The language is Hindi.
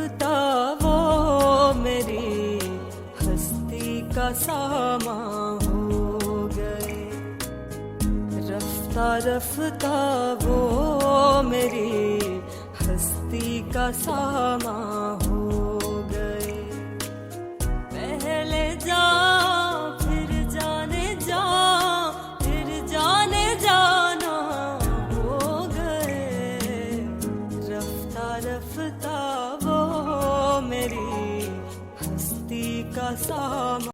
रफ्ता वो मेरी हस्ती का सामा हो गए। रफ्ता रफ्ता वो मेरी हस्ती का सामा हो गए। पहले जा फिर जाने जा फिर जाने जाना हो गए। रफ्ता रफ्ता वो मेरी हस्ती का सामा